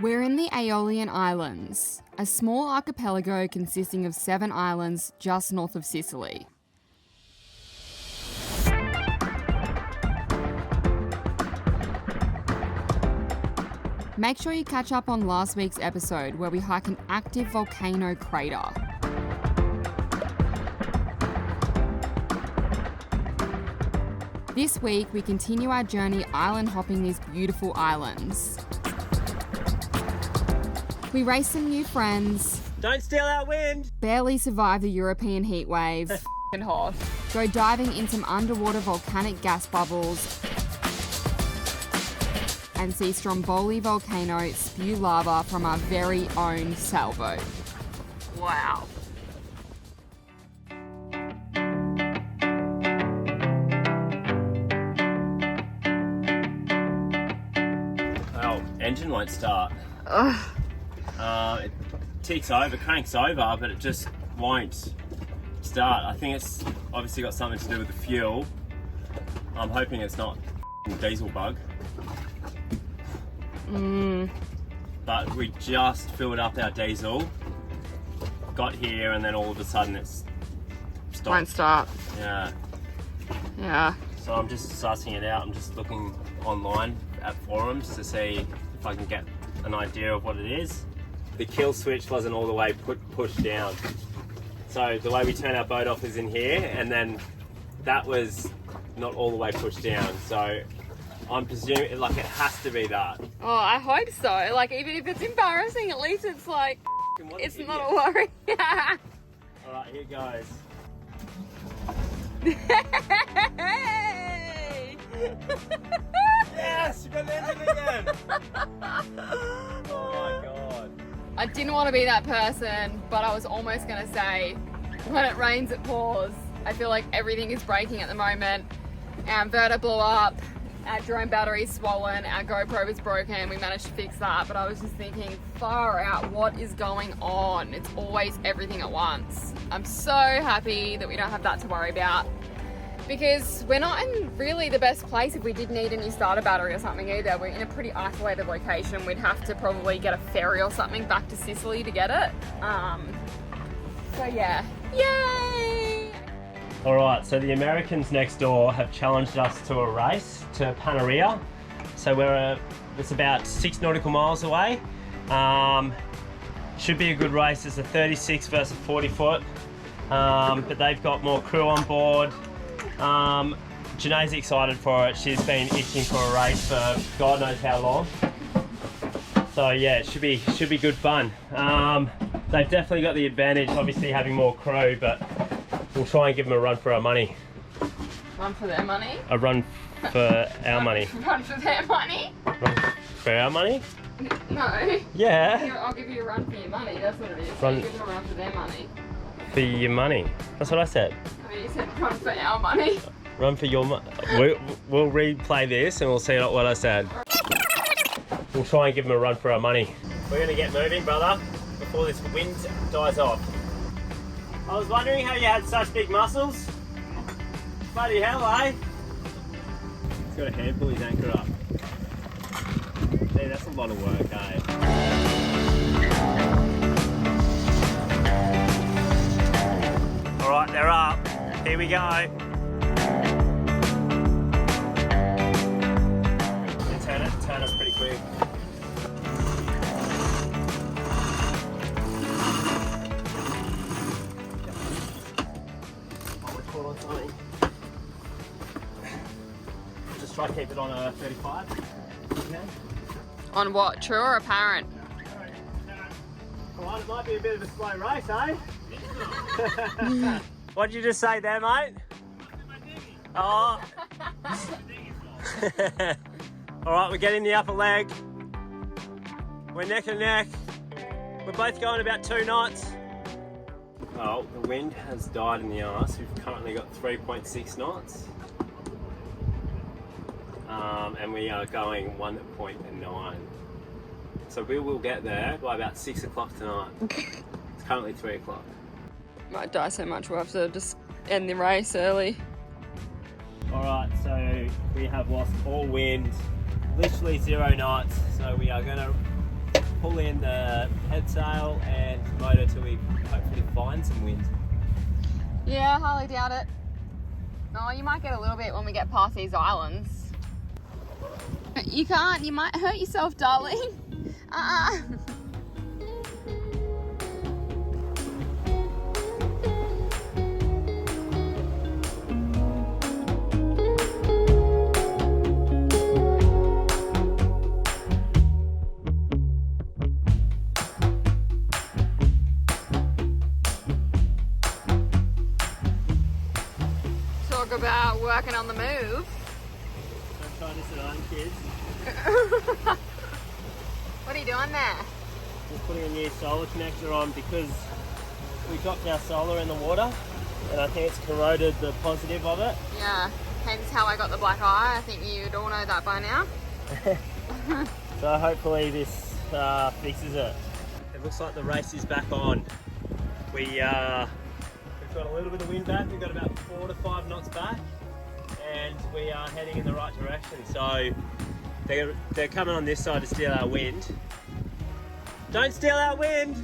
We're in the Aeolian Islands, a small archipelago consisting of 7 islands just north of Sicily. Make sure you catch up on last week's episode where we hike an active volcano crater. This week we continue our journey island hopping these beautiful islands. We race some new friends. Don't steal our wind! Barely survive the European heatwave. F***ing hot. Go diving in some underwater volcanic gas bubbles. And see Stromboli volcano spew lava from our very own sailboat. Wow. Oh, engine won't start. Ugh. It ticks over, cranks over, but it just won't start. I think it's obviously got something to do with the fuel. I'm hoping it's not a diesel bug. But we just filled up our diesel, got here, and then all of a sudden it's stopped. Won't start. Yeah. Yeah. So I'm just sussing it out. I'm just looking online at forums to see if I can get an idea of what it is. The kill switch wasn't all the way pushed down. So the way we turn our boat off is in here, and then that was not all the way pushed down. So I'm presuming like it has to be that. Oh, I hope so. Like, even if it's embarrassing, at least it's like, it's not a worry. Alright, here goes. Hey! Yes, you got the engine again! Oh my god. I didn't want to be that person, but I was almost going to say, when it rains, it pours. I feel like everything is breaking at the moment. Our inverter blew up. Our drone battery's swollen, our GoPro was broken, we managed to fix that, but I was just thinking, far out, what is going on? It's always everything at once. I'm so happy that we don't have that to worry about, because we're not in really the best place if we did need a new starter battery or something either. We're in a pretty isolated location. We'd have to probably get a ferry or something back to Sicily to get it. So yeah, yay! Alright, so the Americans next door have challenged us to a race to Panarea. So it's about 6 nautical miles away. Should be a good race. It's a 36 versus 40 foot. But they've got more crew on board. Janae's excited for it. She's been itching for a race for God knows how long. So yeah, it should be good fun. They've definitely got the advantage, obviously having more crew, but we'll try and give them a run for our money. Run for their money? A run for our money. Run for their money? Run for our money? No. Yeah. I'll give you a run for your money, that's what it is. Run. Give them a run for their money. For your money. That's what I said. I mean, you said run for our money. Run for your money. We'll replay this and we'll see what I said. We'll try and give them a run for our money. We're going to get moving, brother, before this wind dies off. I was wondering how you had such big muscles. Bloody hell, eh? He's got a hand pull his anchor up. See, that's a lot of work, eh? Alright, they're up. Here we go. Turn us pretty quick. Just try to keep it on a 35. Okay. On what? True or apparent? Alright, it might be a bit of a slow race, eh? What did you just say there, mate? Oh. Alright, we're getting the upper leg. We're neck and neck. We're both going about 2 knots. Oh, the wind has died in the arse. We've currently got 3.6 knots. And we are going 1.9. So we will get there by about 6 o'clock tonight. It's currently 3 o'clock. Might die so much we'll have to just end the race early. Alright, so we have lost all wind, literally 0 knots, so we are going to pull in the head sail and motor till we hopefully find some wind. Yeah, I hardly doubt it. Oh, you might get a little bit when we get past these islands. You can't, you might hurt yourself, darling. Talk about working on the move. Don't try this at home, kids. What are you doing there? Just putting a new solar connector on because we dropped our solar in the water and I think it's corroded the positive of it. Yeah, hence how I got the black eye. I think you'd all know that by now. So hopefully this fixes it. It looks like the race is back on. We've got a little bit of wind back. We've got about 4 to 5 knots back and we are heading in the right direction. So they're coming on this side to steal our wind. Don't steal our wind!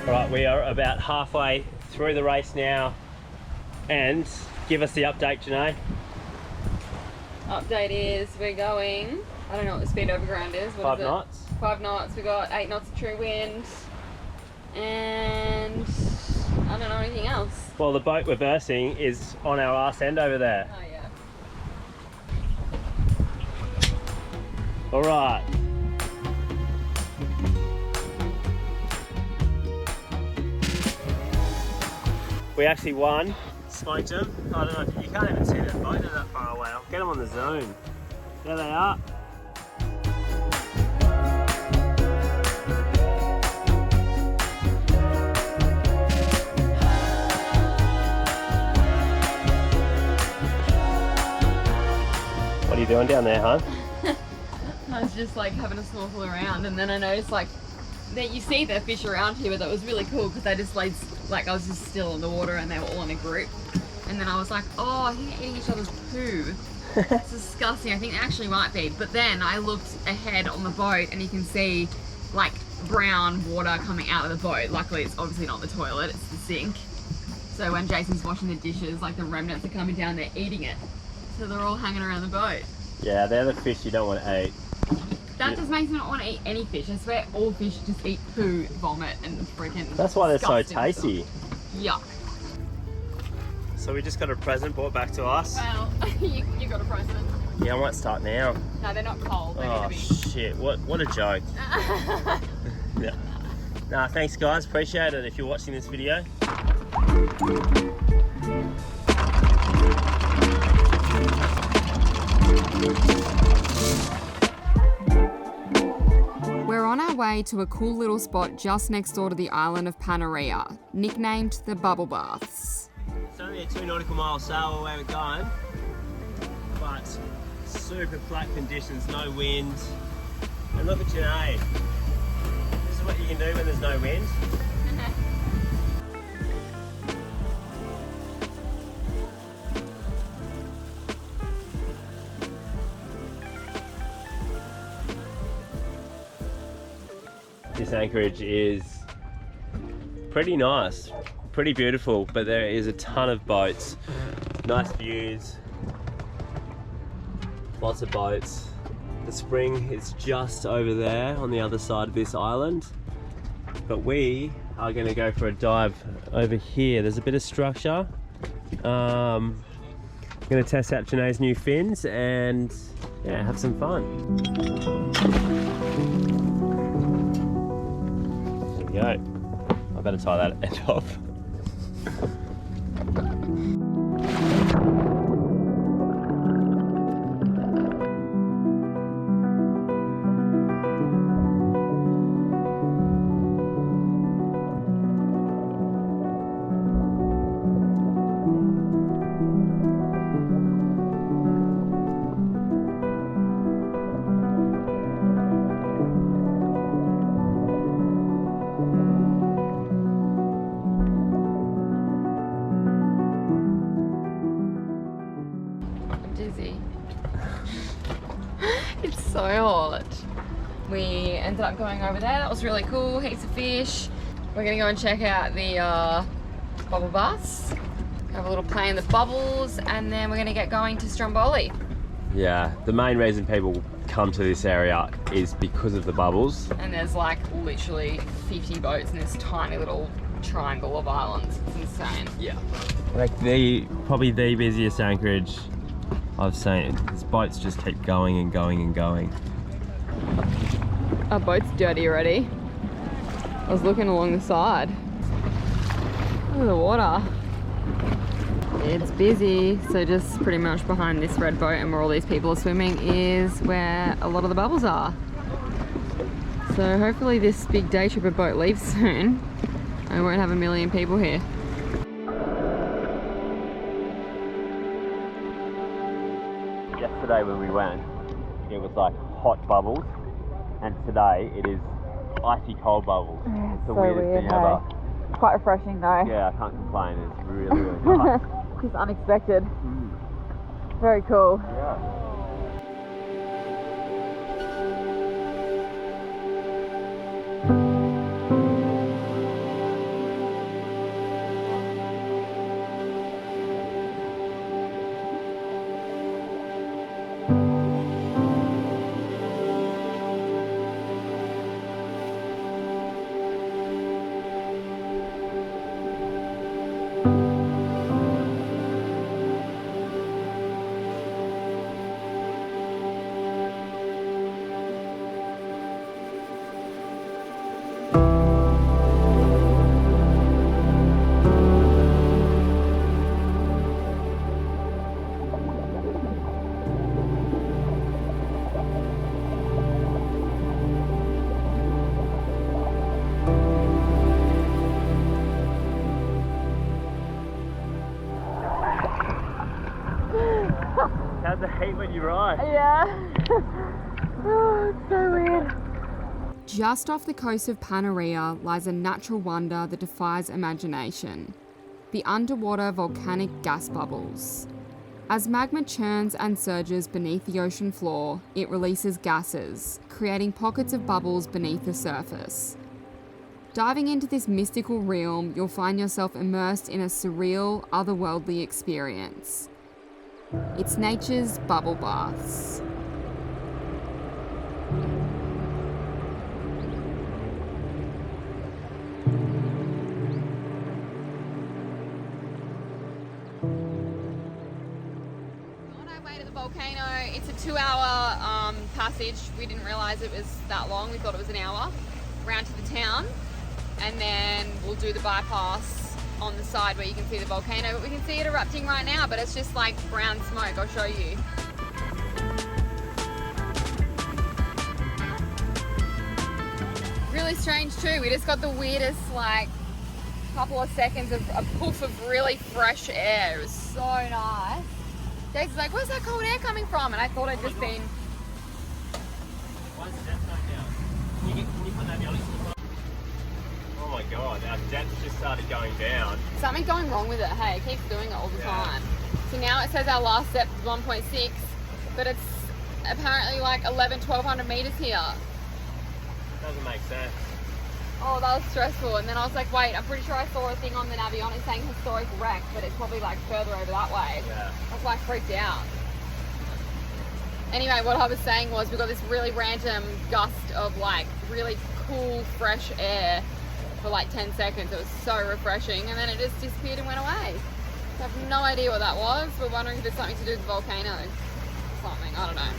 Alright, we are about halfway through the race now and give us the update, Janae. Update is we're going, I don't know what the speed over ground is. What 5 is it? knots. 5 knots, we got 8 knots of true wind, and I don't know anything else. Well, the boat we're versing is on our arse end over there. Oh yeah. Alright. We actually won. Smoked them. I don't know if you can't even see that boat, they're that far away. I'll get them on the zoom. There they are. What are you doing down there, hon? I was just like having a snorkel around, and then I noticed like that you see the fish around here, but that was really cool because they just laid, like I was just still in the water and they were all in a group. And then I was like, oh, I think they're eating each other's poo. It's disgusting. I think they actually might be. But then I looked ahead on the boat and you can see like brown water coming out of the boat. Luckily, it's obviously not the toilet, it's the sink. So when Jason's washing the dishes, like the remnants are coming down, they're eating it. So they're all hanging around the boat. Yeah, they're the fish you don't want to eat. That just makes me not want to eat any fish. I swear all fish just eat poo, vomit, and freaking. That's why they're so disgusting tasty. stuff. Yuck. So we just got a present brought back to us. Well, you got a present. Yeah, I might start now. No, they're not cold. They Oh need to shit, what a joke. be. Yeah. Nah, thanks guys, appreciate it if you're watching this video. We're on our way to a cool little spot just next door to the island of Panarea, nicknamed the Bubble Baths. It's only a 2 nautical mile sail where we're going, but super flat conditions, no wind. And look at Janae. This is what you can do when there's no wind. This anchorage is pretty nice, pretty beautiful, but there is a ton of boats, nice views, lots of boats. The spring is just over there on the other side of this island, but we are going to go for a dive over here. There's a bit of structure. I'm going to test out Janae's new fins and yeah, have some fun. There we go. I better tie that end off. so hot. We ended up going over there. That was really cool. Heaps of fish. We're gonna go and check out the bubble baths. Have a little play in the bubbles, and then we're gonna get going to Stromboli. Yeah, the main reason people come to this area is because of the bubbles. And there's like literally 50 boats in this tiny little triangle of islands. It's insane. Yeah. Like probably the busiest anchorage I've seen. These boats just keep going and going and going. Our boat's dirty already. I was looking along the side. Look at the water. It's busy, so just pretty much behind this red boat and where all these people are swimming is where a lot of the bubbles are. So hopefully this big day tripper boat leaves soon and we won't have a million people here. Yesterday when we went, it was like hot bubbles, and today it is icy cold bubbles. Yeah, it's the weirdest thing ever. It's quite refreshing though. Yeah, I can't complain. It's really, really nice. Just unexpected. Very cool. Yeah. How's the heat when you ride? Yeah. Oh, it's so weird. Just off the coast of Panarea lies a natural wonder that defies imagination: the underwater volcanic gas bubbles. As magma churns and surges beneath the ocean floor, it releases gases, creating pockets of bubbles beneath the surface. Diving into this mystical realm, you'll find yourself immersed in a surreal, otherworldly experience. It's nature's bubble baths. On our way to the volcano, it's a 2-hour passage. We didn't realise it was that long. We thought it was an hour. Round to the town, and then we'll do the bypass on the side where you can see the volcano, but we can see it erupting right now, but it's just like brown smoke. I'll show you. Really strange too. We just got the weirdest like couple of seconds of a poof of really fresh air. It was so nice. Jason's like, where's that cold air coming from? And I thought I'd just been... Why is the depth going down? Can you put that down? Oh my god, our depth just started going down. Something going wrong with it, hey, it keeps doing it all the time. So now it says our last depth is 1.6, but it's apparently like 1,1200 meters here. Doesn't make sense. Oh, that was stressful. And then I was like, wait, I'm pretty sure I saw a thing on the Navionic saying historic wreck, but it's probably like further over that way. Yeah. That's why I freaked out. Anyway, what I was saying was we got this really random gust of like really cool, fresh air for like 10 seconds. It was so refreshing, and then it just disappeared and went away. So I have no idea what that was. We're wondering if it's something to do with the volcano or something, I don't know.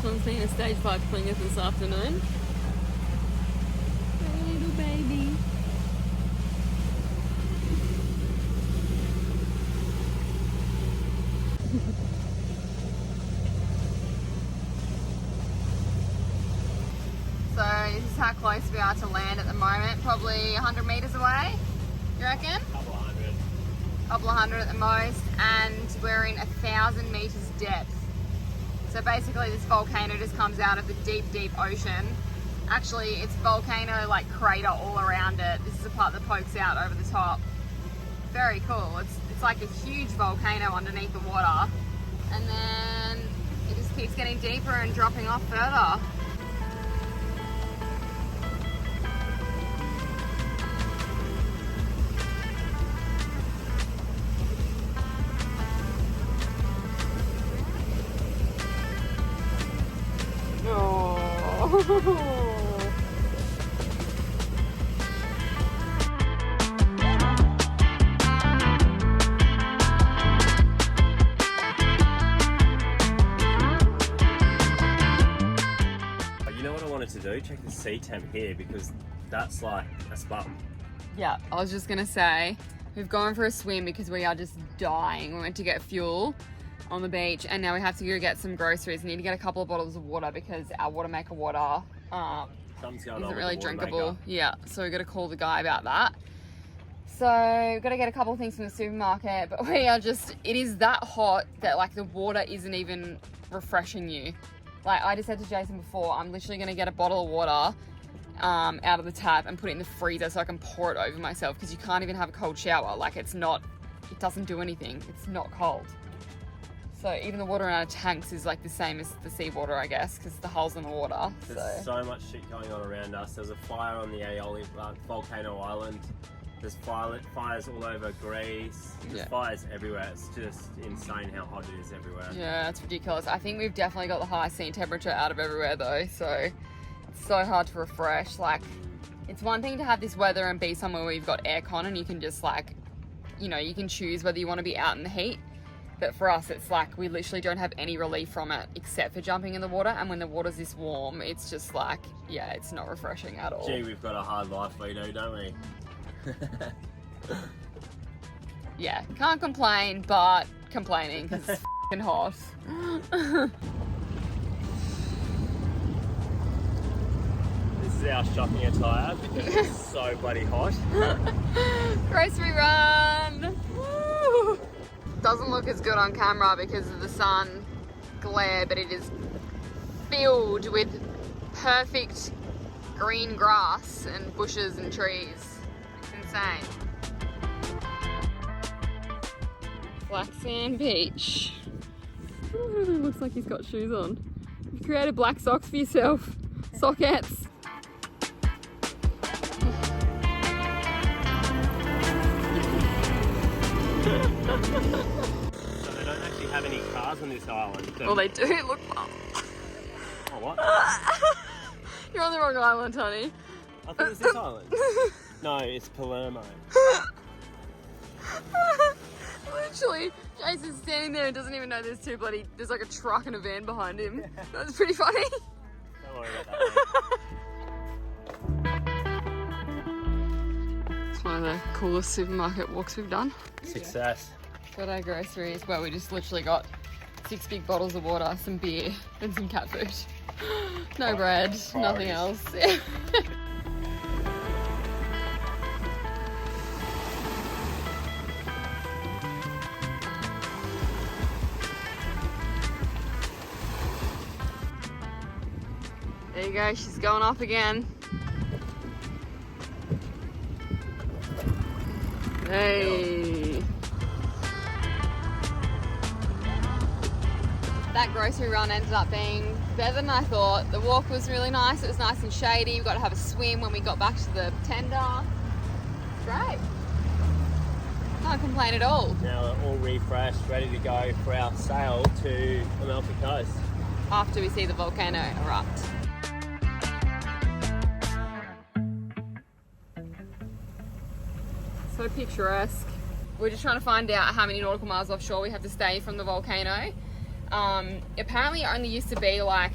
I'm seeing a stage park clingers this afternoon. Oh, little baby. So this is how close we are to land. moment, probably 100 meters away, you reckon? Couple of hundred at the most, and we're in 1,000 meters depth. So basically this volcano just comes out of the deep ocean. Actually, it's volcano like crater all around it. This is the part that pokes out over the top. Very cool. It's like a huge volcano underneath the water, and then it just keeps getting deeper and dropping off further. To do, check the sea temp here, because that's like a spot. Yeah, I was just gonna say, we've gone for a swim because we are just dying. We went to get fuel on the beach, and now we have to go get some groceries. We need to get a couple of bottles of water because our water maker water isn't really drinkable. Yeah, so we got to call the guy about that. So we've got to get a couple of things from the supermarket, but we are just, it is that hot that like the water isn't even refreshing you. Like I just said to Jason before, I'm literally going to get a bottle of water out of the tap and put it in the freezer so I can pour it over myself, because you can't even have a cold shower. Like it doesn't do anything. It's not cold. So even the water in our tanks is like the same as the seawater, I guess, because the hole's in the water. There's so much shit going on around us. There's a fire on the Aeolian Volcano Island. There's fires all over Greece. There's fires everywhere. It's just insane how hot it is everywhere. Yeah, it's ridiculous. I think we've definitely got the highest sea temperature out of everywhere though, so it's so hard to refresh. Like, it's one thing to have this weather and be somewhere where you've got aircon and you can just like, you know, you can choose whether you want to be out in the heat. But for us, it's like we literally don't have any relief from it except for jumping in the water. And when the water's this warm, it's just like, yeah, it's not refreshing at all. Gee, we've got a hard life we do, don't we? Yeah, can't complain, but complaining because it's f***ing hot. This is our shopping attire because it's so bloody hot. Grocery run! Woo! Doesn't look as good on camera because of the sun glare, but it is filled with perfect green grass and bushes and trees. Insane. Black Sand Beach. Ooh, looks like he's got shoes on. You've created black socks for yourself. Sockettes. So they don't actually have any cars on this island. So... Well, they do. Look. Oh, what? You're on the wrong island, honey. I thought it was this island. No, it's Palermo. Literally, Jason's standing there and doesn't even know there's there's like a truck and a van behind him. That's pretty funny. Don't worry about that. It's one of the coolest supermarket walks we've done. Success. Got our groceries. Well, we just literally got 6 big bottles of water, some beer, and some cat food. No bread, nothing else. There you go, she's going off again. Hey. That grocery run ended up being better than I thought. The walk was really nice. It was nice and shady. We got to have a swim when we got back to the tender. Great. Can't complain at all. Now we're all refreshed, ready to go for our sail to Amalfi Coast. After we see the volcano erupt. So picturesque. We're just trying to find out how many nautical miles offshore we have to stay from the volcano. Apparently it only used to be like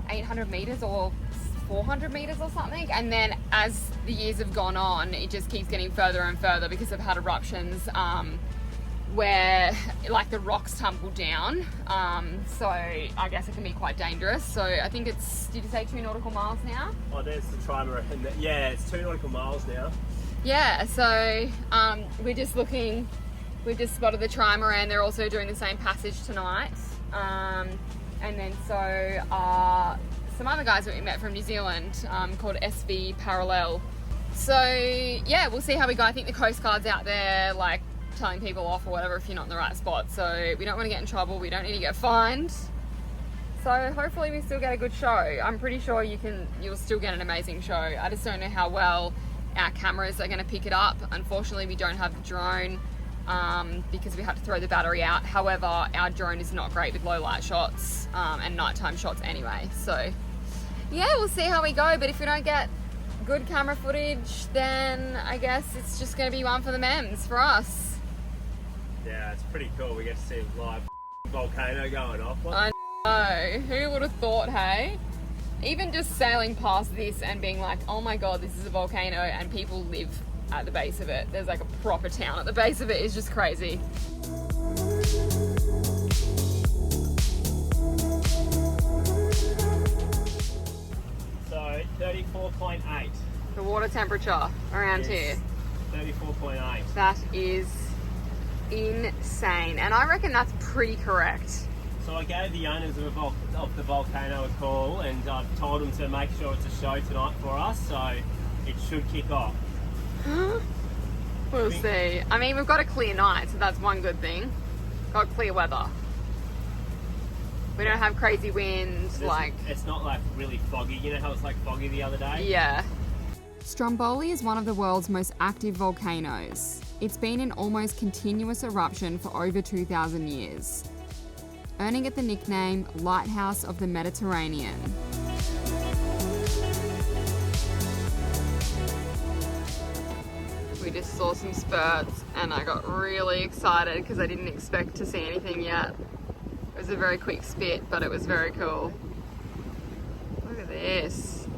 800 meters or 400 meters or something, and then as the years have gone on it just keeps getting further and further because they've had eruptions where like the rocks tumble down, so I guess it can be quite dangerous. So I think it's, did you say 2 nautical miles now? Oh, there's the trimaran. Yeah, it's 2 nautical miles now. Yeah, so we're just looking, we've just spotted the trimaran. They're also doing the same passage tonight. And then so some other guys that we met from New Zealand called SV Parallel. So yeah, we'll see how we go. I think the Coast Guard's out there like telling people off or whatever if you're not in the right spot. So we don't want to get in trouble. We don't need to get fined. So hopefully we still get a good show. I'm pretty sure you'll still get an amazing show. I just don't know how well our cameras are going to pick it up. Unfortunately, we don't have the drone because we had to throw the battery out. However, our drone is not great with low light shots and nighttime shots anyway. So yeah, we'll see how we go. But if we don't get good camera footage, then I guess it's just going to be one for the memes for us. Yeah, it's pretty cool. We get to see a live volcano going off. I know. Who would have thought, hey? Even just sailing past this and being like, oh my god, this is a volcano and people live at the base of it. There's like a proper town at the base of it. It's just crazy. So 34.8. The water temperature around here. 34.8. That is insane. And I reckon that's pretty correct. So I gave the owners of the volcano a call and I've told them to make sure it's a show tonight for us, so it should kick off. We'll see. I mean, we've got a clear night, so that's one good thing. Got clear weather. We don't have crazy winds, It's not like really foggy. You know how it's like foggy the other day? Yeah. Stromboli is one of the world's most active volcanoes. It's been in almost continuous eruption for over 2,000 years, earning it the nickname Lighthouse of the Mediterranean. We just saw some spurts and I got really excited because I didn't expect to see anything yet. It was a very quick spit, but it was very cool. Look at this.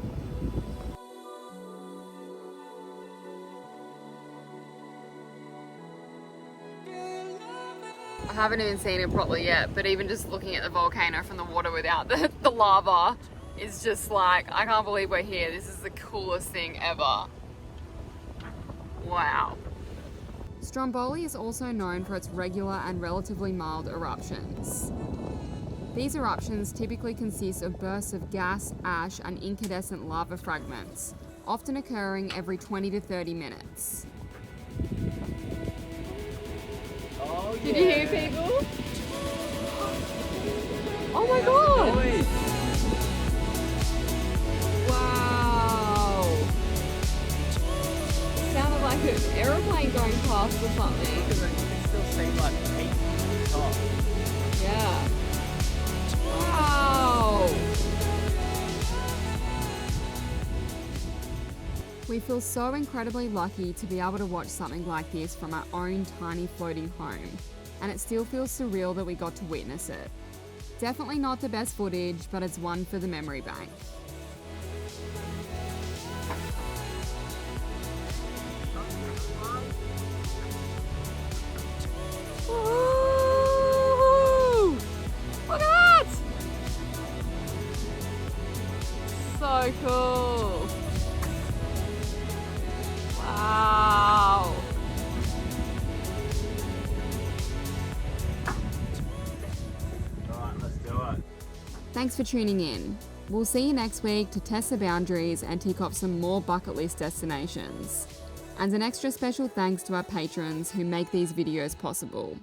I haven't even seen it properly yet, but even just looking at the volcano from the water without the lava is just like, I can't believe we're here. This is the coolest thing ever. Wow. Stromboli is also known for its regular and relatively mild eruptions. These eruptions typically consist of bursts of gas, ash, and incandescent lava fragments, often occurring every 20 to 30 minutes. Oh, yeah. Did you hear people? Oh my god! Wow! It sounded like an aeroplane going past or something. Because it still seems like heat on top. Yeah. Wow! We feel so incredibly lucky to be able to watch something like this from our own tiny floating home, and it still feels surreal that we got to witness it. Definitely not the best footage, but it's one for the memory bank. Woo! Look at that! So cool. Wow. Alright, let's do it. Thanks for tuning in. We'll see you next week to test the boundaries and tick off some more bucket list destinations. And an extra special thanks to our patrons who make these videos possible.